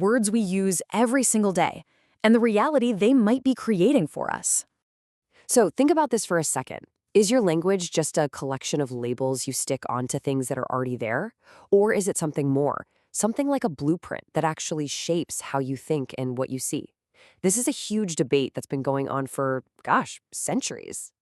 words we use every single day, and the reality they might be creating for us. So think about this for a second. Is your language just a collection of labels you stick onto things that are already there? Or is it something more? Something like a blueprint that actually shapes how you think and what you see? This is a huge debate that's been going on for, gosh, centuries.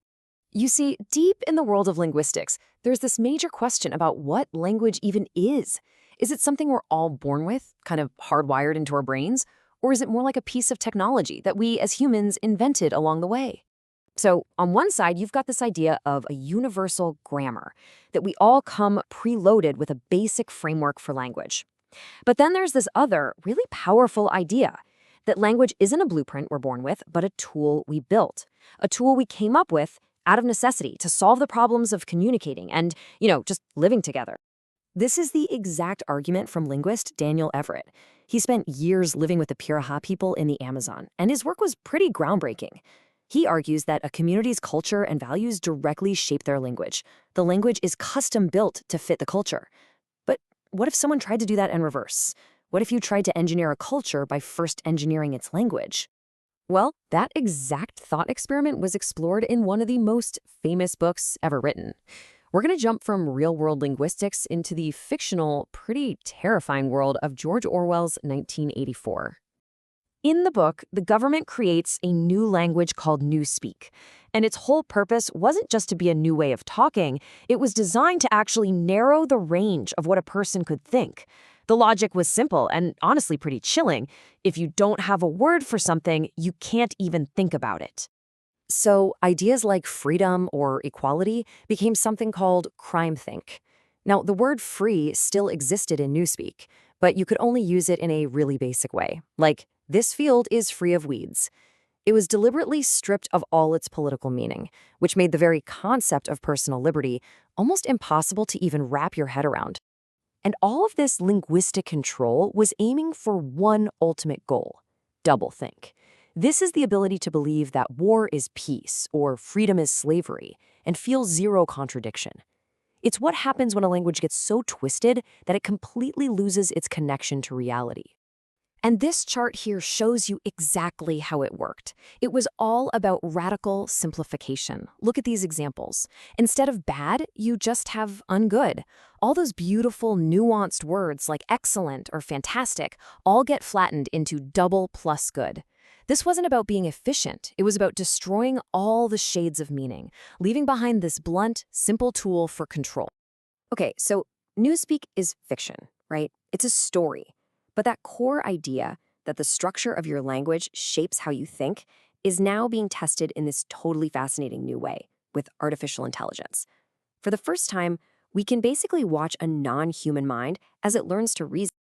You see, deep in the world of linguistics, there's this major question about what language even is. Is it something we're all born with, kind of hardwired into our brains? Or is it more like a piece of technology that we as humans invented along the way? So on one side, you've got this idea of a universal grammar, that we all come preloaded with a basic framework for language. But then there's this other, really powerful idea that language isn't a blueprint we're born with, but a tool we built, a tool we came up with out of necessity to solve the problems of communicating and, just living together. This is the exact argument from linguist Daniel Everett. He spent years living with the Piraha people in the Amazon, and his work was pretty groundbreaking. He argues that a community's culture and values directly shape their language. The language is custom built to fit the culture. But what if someone tried to do that in reverse? What if you tried to engineer a culture by first engineering its language? Well, that exact thought experiment was explored in one of the most famous books ever written. We're going to jump from real-world linguistics into the fictional, pretty terrifying world of George Orwell's 1984. In the book, the government creates a new language called Newspeak, and its whole purpose wasn't just to be a new way of talking, it was designed to actually narrow the range of what a person could think. The logic was simple and honestly pretty chilling. If you don't have a word for something, you can't even think about it. So ideas like freedom or equality became something called crime-think. Now, the word free still existed in Newspeak, but you could only use it in a really basic way, like, this field is free of weeds. It was deliberately stripped of all its political meaning, which made the very concept of personal liberty almost impossible to even wrap your head around. And all of this linguistic control was aiming for one ultimate goal: doublethink. This is the ability to believe that war is peace or freedom is slavery and feel zero contradiction. It's what happens when a language gets so twisted that it completely loses its connection to reality. And this chart here shows you exactly how it worked. It was all about radical simplification. Look at these examples. Instead of bad, you just have ungood. All those beautiful, nuanced words like excellent or fantastic all get flattened into double plus good. This wasn't about being efficient. It was about destroying all the shades of meaning, leaving behind this blunt, simple tool for control. Okay, so Newspeak is fiction, right? It's a story. But that core idea that the structure of your language shapes how you think is now being tested in this totally fascinating new way with artificial intelligence. For the first time, we can basically watch a non-human mind as it learns to reason.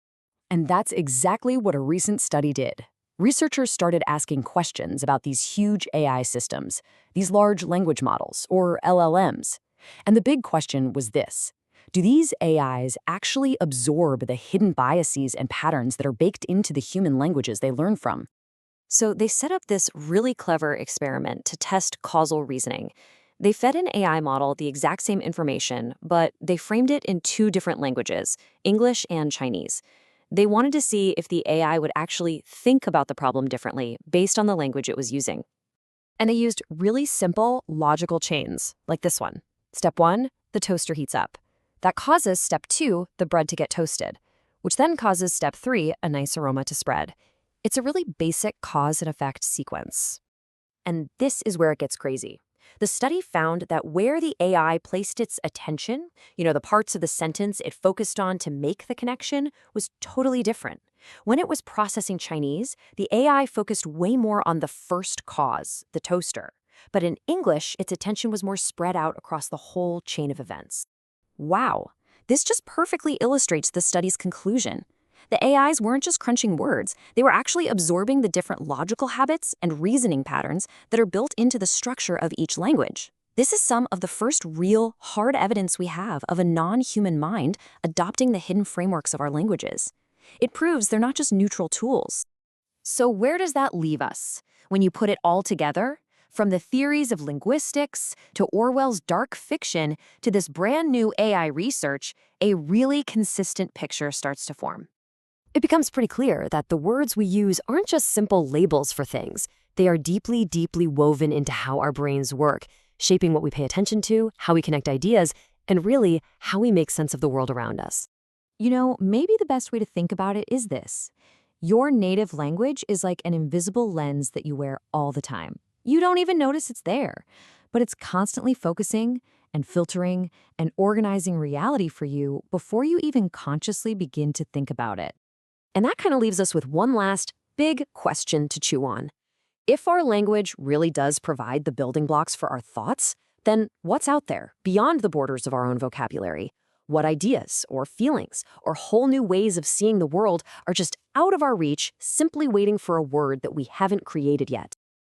And that's exactly what a recent study did. Researchers started asking questions about these huge AI systems, these large language models, or LLMs. And the big question was this: do these AIs actually absorb the hidden biases and patterns that are baked into the human languages they learn from? So they set up this really clever experiment to test causal reasoning. They fed an AI model the exact same information, but they framed it in two different languages, English and Chinese. They wanted to see if the AI would actually think about the problem differently based on the language it was using. And they used really simple, logical chains, like this one. Step 1, the toaster heats up. That causes step 2, the bread to get toasted, which then causes step 3, a nice aroma to spread. It's a really basic cause and effect sequence. And this is where it gets crazy. The study found that where the AI placed its attention, the parts of the sentence it focused on to make the connection, was totally different. When it was processing Chinese, the AI focused way more on the first cause, the toaster. But in English, its attention was more spread out across the whole chain of events. Wow, this just perfectly illustrates the study's conclusion. The AIs weren't just crunching words, they were actually absorbing the different logical habits and reasoning patterns that are built into the structure of each language. This is some of the first real, hard evidence we have of a non-human mind adopting the hidden frameworks of our languages. It proves they're not just neutral tools. So where does that leave us? When you put it all together, from the theories of linguistics to Orwell's dark fiction to this brand new AI research, a really consistent picture starts to form. It becomes pretty clear that the words we use aren't just simple labels for things. They are deeply, deeply woven into how our brains work, shaping what we pay attention to, how we connect ideas, and really, how we make sense of the world around us. Maybe the best way to think about it is this. Your native language is like an invisible lens that you wear all the time. You don't even notice it's there, but it's constantly focusing and filtering and organizing reality for you before you even consciously begin to think about it. And that kind of leaves us with one last big question to chew on. If our language really does provide the building blocks for our thoughts, then what's out there beyond the borders of our own vocabulary? What ideas or feelings or whole new ways of seeing the world are just out of our reach, simply waiting for a word that we haven't created yet?